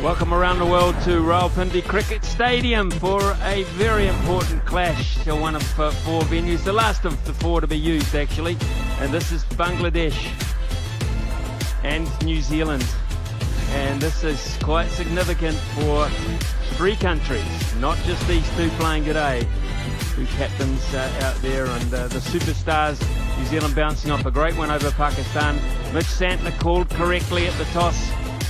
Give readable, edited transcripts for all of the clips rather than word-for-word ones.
Welcome around the world to Rawalpindi Cricket Stadium for a very important clash. One of 4 venues, the last of the 4 to be used actually. And this is Bangladesh and New Zealand. And this is quite significant for 3 countries, not just these 2 playing today. 2 captains out there, and the superstars. New Zealand bouncing off a great win over Pakistan. Mitch Santner called correctly at the toss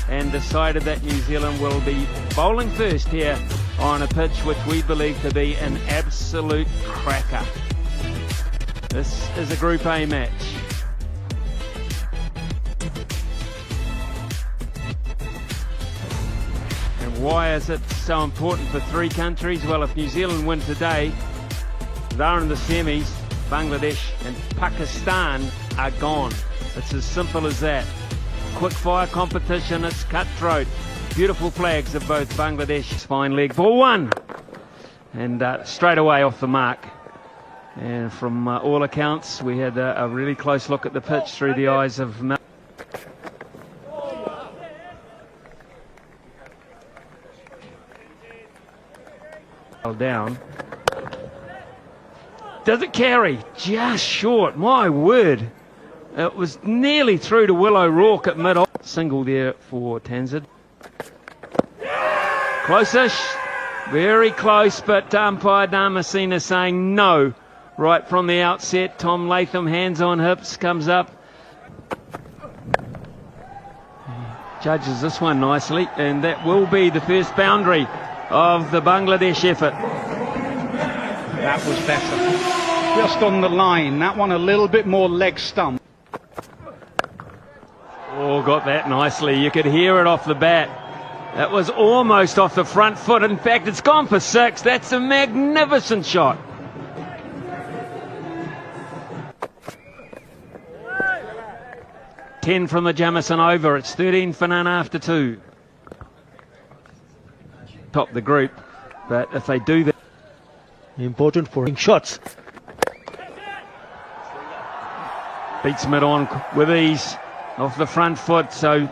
and decided that New Zealand will be bowling first here on a pitch which we believe to be an absolute cracker. This is a Group A match. And why is it so important for 3 countries? Well, if New Zealand win today, they're in the semis. Bangladesh and Pakistan are gone. It's as simple as that. Quick fire competition, it's cutthroat. Beautiful flags of both Bangladesh. Fine leg ball 1. And straight away off the mark. And from all accounts, we had a really close look at the pitch through the eyes of Mel. Down. Does it carry? Just short, my word. It was nearly through to Will O'Rourke at mid-off. Single there for Tanzid. Close-ish, very close, but umpire Damasina saying no right from the outset. Tom Latham, hands on hips, comes up. Judges this one nicely, and that will be the first boundary of the Bangladesh effort. That was better. Just on the line, that one a little bit more leg stump. Oh, got that nicely. You could hear it off the bat. That was almost off the front foot. In fact, it's gone for 6. That's a magnificent shot. Ten from the Jamison over. It's 13 for none after 2. Top the group, but if they do that, important for shots. Beats mid on with ease off the front foot, so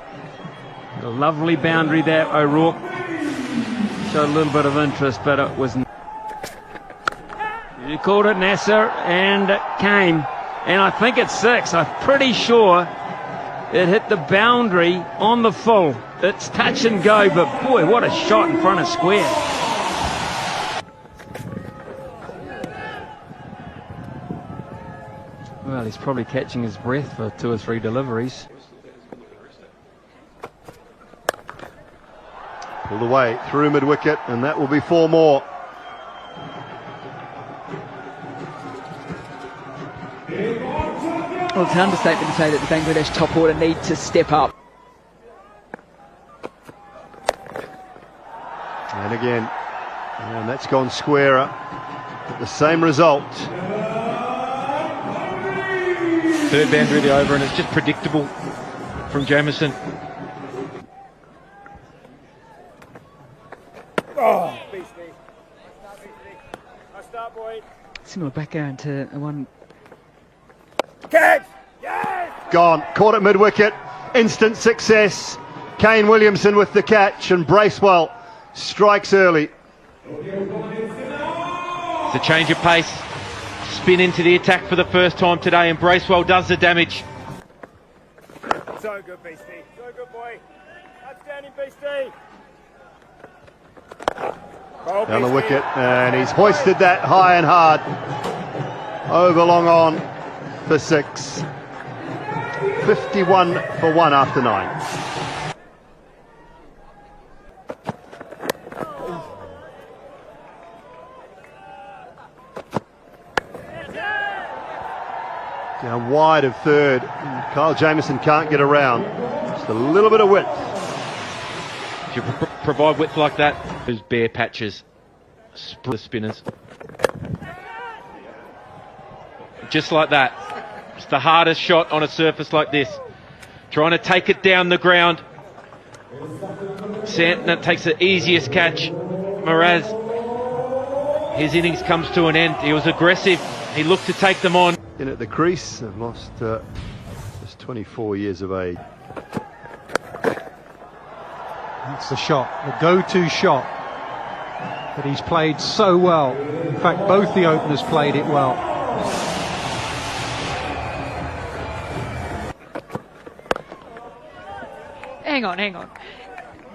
a lovely boundary there. O'Rourke showed a little bit of interest, but it was. You called it, Nasser, and it came, and I think it's 6. I'm pretty sure it hit the boundary on the full. It's touch and go, but boy, what a shot in front of square. Well, he's probably catching his breath for 2 or 3 deliveries. Pulled away through mid-wicket, and that will be 4 more. Well, it's an understatement to say that the Bangladesh top order need to step up. And again, and that's gone squarer. The same result. 3rd boundary of the over, and it's just predictable from Jamison. Oh, boy. Similar background to one. Catch! Yes! Gone, caught at mid-wicket, instant success. Kane Williamson with the catch, and Bracewell strikes early. It's a change of pace. Spin into the attack for the first time today, and Bracewell does the damage. So good, Beastie. So good, boy. Outstanding, Beastie. Down the wicket, and he's hoisted that high and hard. Over long on for 6. 51 for 1 after 9. Down wide of 3rd. Kyle Jamieson can't get around. Just a little bit of width. If you provide width like that, those bare patches, the spinners. Just like that. It's the hardest shot on a surface like this. Trying to take it down the ground. Santner takes the easiest catch. Miraz, his innings comes to an end. He was aggressive. He looked to take them on. In at the crease, they've lost just 24 years of age. That's the shot, the go-to shot that he's played so well. In fact, both the openers played it well. Hang on.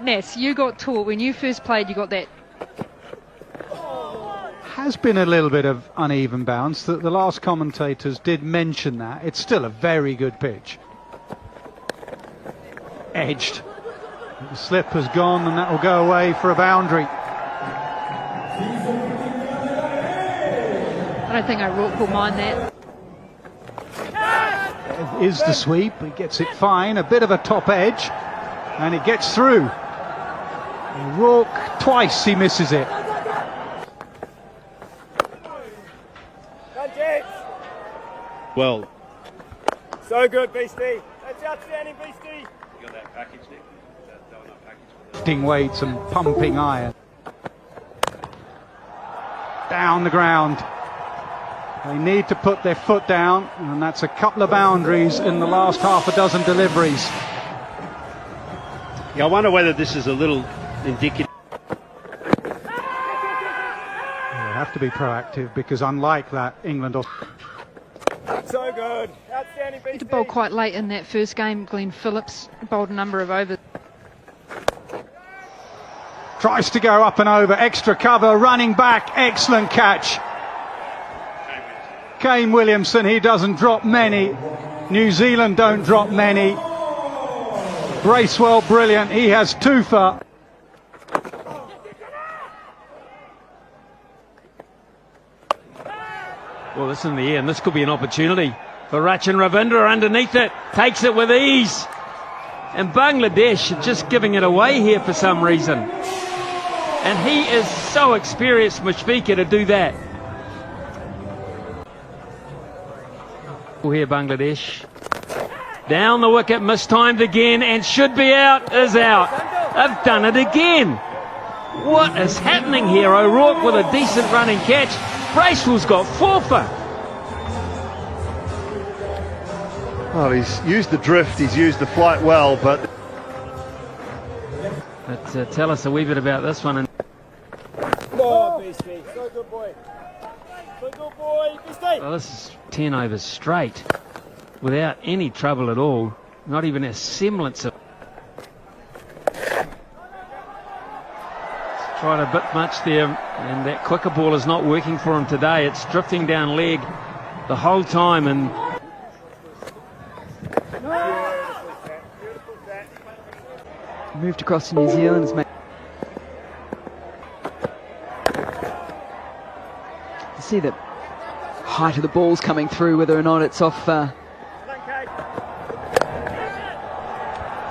Ness, you got taught when you first played, you got that. Has been a little bit of uneven bounce. The last commentators did mention that. It's still a very good pitch. Edged. The slip has gone and that will go away for a boundary. I don't think O'Rourke will mind that. Is the sweep, he gets it fine, a bit of a top edge, and it gets through. O'Rourke, twice he misses it. Well. So good, Beastie. That's outstanding, Beastie. You got that package there? Lifting weights and pumping iron. Down the ground. They need to put their foot down, and that's a couple of boundaries in the last half a dozen deliveries. Yeah, I wonder whether this is a little indicative. They have to be proactive because unlike that, England... So good. Outstanding, Beastie. He bowled quite late in that first game. Glenn Phillips bowled a number of overs. Tries to go up and over, extra cover, running back, excellent catch. Kane Williamson, he doesn't drop many. New Zealand don't drop many. Bracewell, brilliant, he has two for. Well, this in the air, and this could be an opportunity for Rachin Ravindra underneath it. Takes it with ease. And Bangladesh are just giving it away here for some reason. And he is so experienced, Mushfiqur, to do that. Here, Bangladesh. Down the wicket, mistimed again, and should be out, is out. They've done it again. What is happening here? O'Rourke with a decent running catch. Bracewell's got four for. Well, he's used the drift, he's used the flight well, but Tell us a wee bit about this one. Oh, Beastie. So good, boy. So good, boy. Beastie. Well, this is 10 overs straight without any trouble at all. Not even a semblance of. Tried a bit much there, and that quicker ball is not working for him today. It's drifting down leg the whole time, and Moved across to New Zealand. Has made... You see the height of the balls coming through, whether or not it's off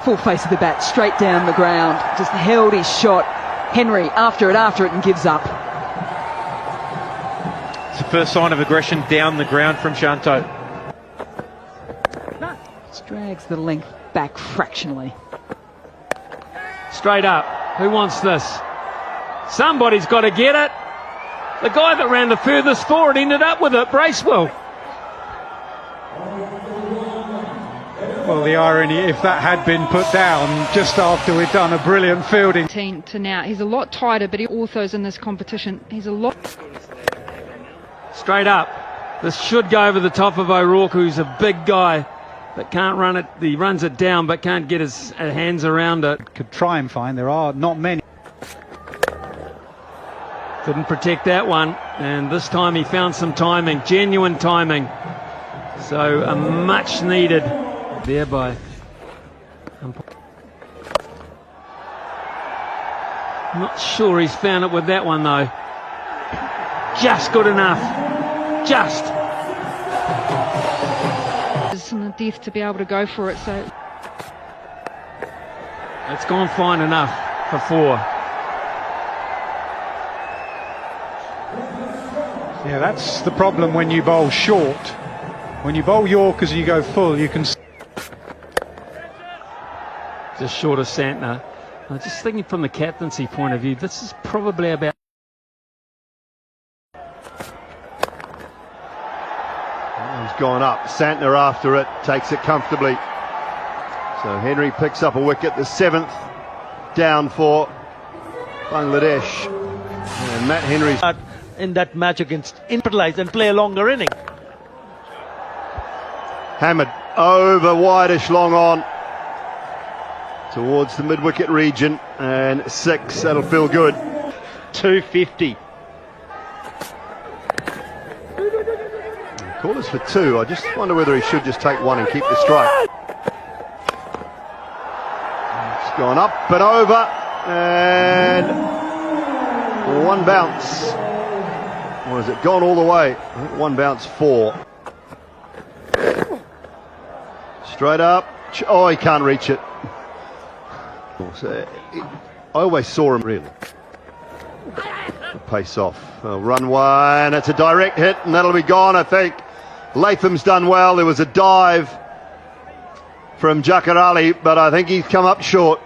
full face of the bat, straight down the ground. Just held his shot. Henry after it, and gives up. It's the first sign of aggression down the ground from Shanto. Just drags the length back fractionally. straight up. Who wants this? Somebody's got to get it. The guy that ran the furthest forward ended up with it, Bracewell. Well, the irony, if that had been put down just after we'd done a brilliant fielding. To now, he's a lot tighter, but he also is in this competition. He's a lot. Straight up. This should go over the top of O'Rourke, who's a big guy, but can't run it. He runs it down, but can't get his hands around it. Could try and find. There are not many. Couldn't protect that one, and this time he found some timing, genuine timing. So a much needed thereby. Not sure he's found it with that one though. Just good enough. Just. It's in the death to be able to go for it, so. It's gone fine enough for 4. Yeah, that's the problem when you bowl short. When you bowl Yorkers and you go full, you can... Just short of Santner. I'm just thinking from the captaincy point of view, this is probably about... He's gone up. Santner after it, takes it comfortably. So Henry picks up a wicket, the 7th. down for Bangladesh. And Matt Henry's in that match against Imperialize and play a longer inning. hammered over wideish long on towards the mid-wicket region, and 6, that'll feel good. 250. Call is for 2. I just wonder whether he should just take 1 and keep the strike. It's gone up and over, and 1 bounce. Or has it gone all the way? I think 1 bounce 4. Straight up. Oh, he can't reach it. So, I always saw him really. Pace off. Run 1. It's a direct hit, and that'll be gone, I think. Latham's done well. There was a dive from Jakar Ali, but I think he's come up short.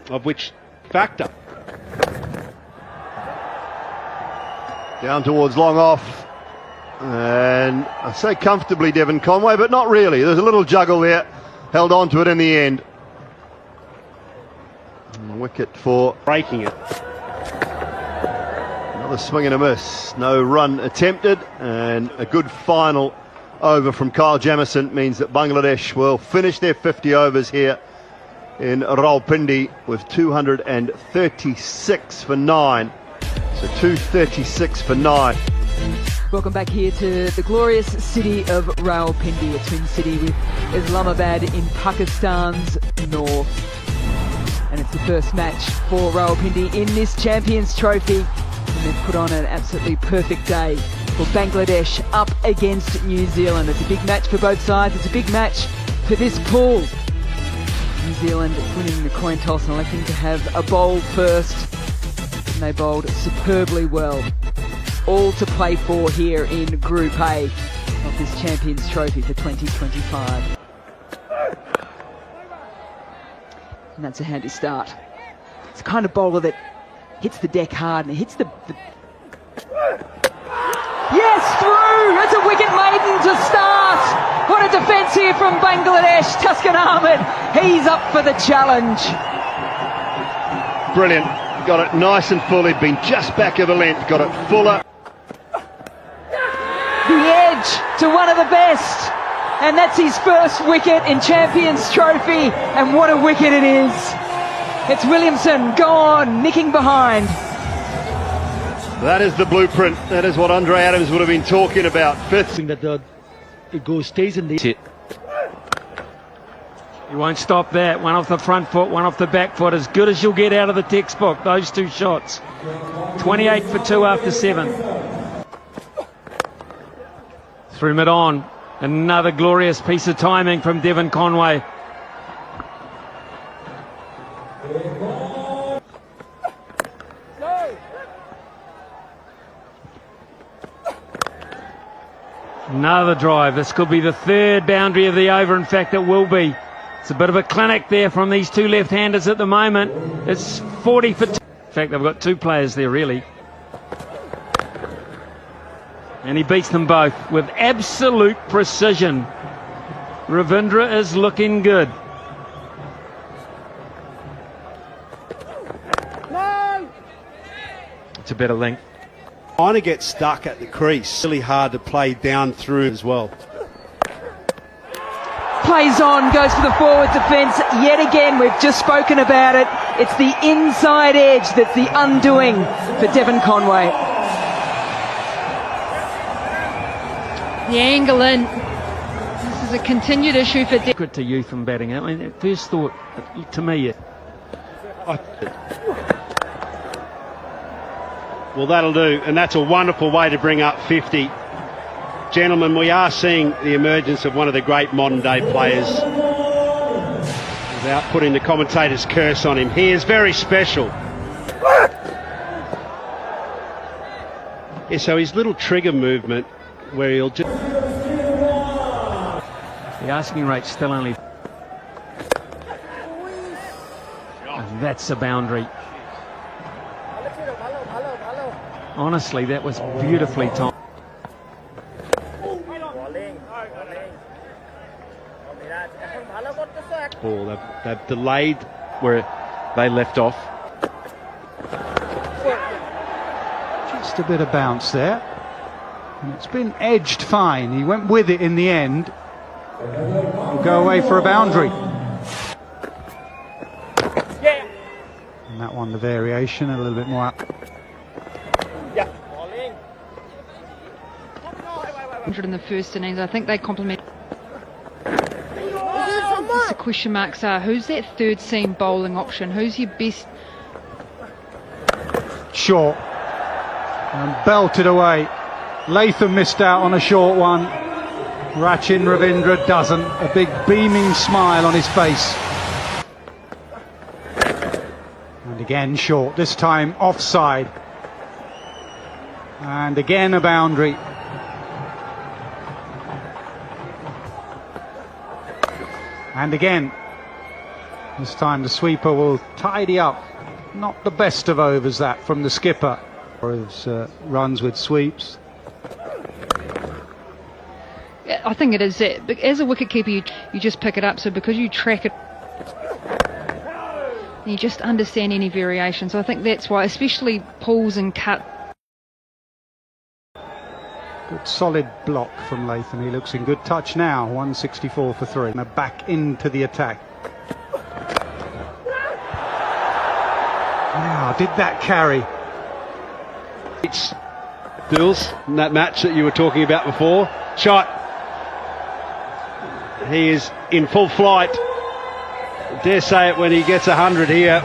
Of which factor? Down towards long off. And I say comfortably Devon Conway, but not really. There's a little juggle there. Held on to it in the end. And wicket for Breaking it. another swing and a miss. No run attempted, and a good final over from Kyle Jamieson means that Bangladesh will finish their 50 overs here in Rawalpindi with 236 for 9. So 236 for 9. Welcome back here to the glorious city of Rawalpindi, a twin city with Islamabad in Pakistan's north. And it's the first match for Rawalpindi in this Champions Trophy. And they've put on an absolutely perfect day for Bangladesh up against New Zealand. It's a big match for both sides. It's a big match for this pool. New Zealand winning the coin toss and electing to have a bowl first. And they bowled superbly well. All to play for here in Group A of this Champions Trophy for 2025. And that's a handy start. It's the kind of bowler that hits the deck hard and it hits the... Yes, through! It's a wicket maiden to start! What a defence here from Bangladesh. Tuscan Ahmed, he's up for the challenge. Brilliant. Got it nice and full. He'd been just back of the length. Got it fuller. The edge to one of the best. And that's his first wicket in Champions Trophy. And what a wicket it is. It's Williamson gone, nicking behind. That is the blueprint. That is what Andre Adams would have been talking about. 5th. That stays in the... He won't stop that. 1 off the front foot, 1 off the back foot. As good as you'll get out of the textbook, those 2 shots. 28 for 2 after 7. Through mid-on. Another glorious piece of timing from Devon Conway. Another drive. This could be the 3rd boundary of the over. In fact, it will be. It's a bit of a clinic there from these 2 left-handers at the moment. It's 40 for 2. In fact, they've got 2 players there, really. And he beats them both with absolute precision. Ravindra is looking good. It's a better length. Kind of get stuck at the crease. Really hard to play down through as well. Plays on, goes for the forward defence. Yet again, we've just spoken about it. It's the inside edge that's the undoing for Devon Conway. The angle in. This is a continued issue for Good to youth and batting. I mean, at first thought, to me, Well, that'll do, and that's a wonderful way to bring up 50. Gentlemen, we are seeing the emergence of one of the great modern-day players. Without putting the commentator's curse on him, he is very special. Yeah, so his little trigger movement, where he'll just... the asking rate's still only... And that's a boundary. Honestly, that was beautifully timed. ball. They've delayed where they left off. Just a bit of bounce there. And it's been edged fine. He went with it in the end. He'll go away for a boundary. Yeah. And that one, the variation, a little bit more up. Yeah. All in. 100 in the first innings. I think they complement. The question marks are, who's that third seam bowling option? Who's your best? Short. And belted away. Latham missed out on a short one. Rachin Ravindra doesn't. A big beaming smile on his face. And again short, this time offside. And again a boundary. And again, this time the sweeper will tidy up. Not the best of overs that from the skipper. Or his runs with sweeps. I think it is that. But as a wicketkeeper, you just pick it up. So because you track it, you just understand any variation. So I think that's why, especially pulls and cut. Good solid block from Latham. He looks in good touch now. 164 for 3. Now back into the attack. Now, did that carry? It's Bills in that match that you were talking about before. Shot. He is in full flight. I dare say it when he gets 100 here.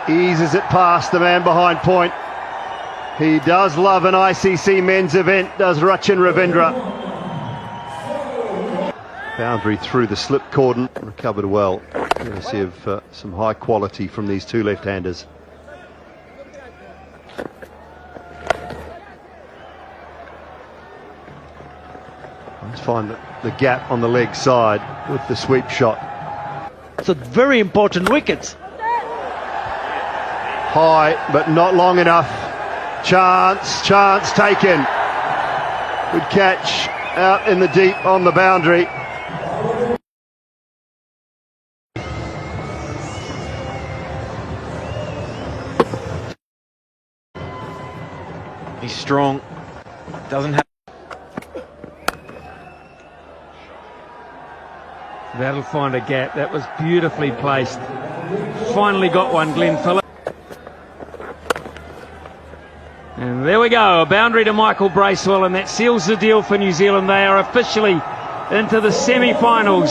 Eases it past the man behind point. He does love an ICC men's event, does Rachin Ravindra. Boundary through the slip cordon, recovered well. Courtesy of some high quality from these two left-handers. Let's find the gap on the leg side with the sweep shot. So very important wickets. High, but not long enough. Chance taken. Good catch out in the deep on the boundary. He's strong. Doesn't have. That'll find a gap. That was beautifully placed. Finally got one, Glenn Phillips. And there we go, a boundary to Michael Bracewell, and that seals the deal for New Zealand. They are officially into the semi-finals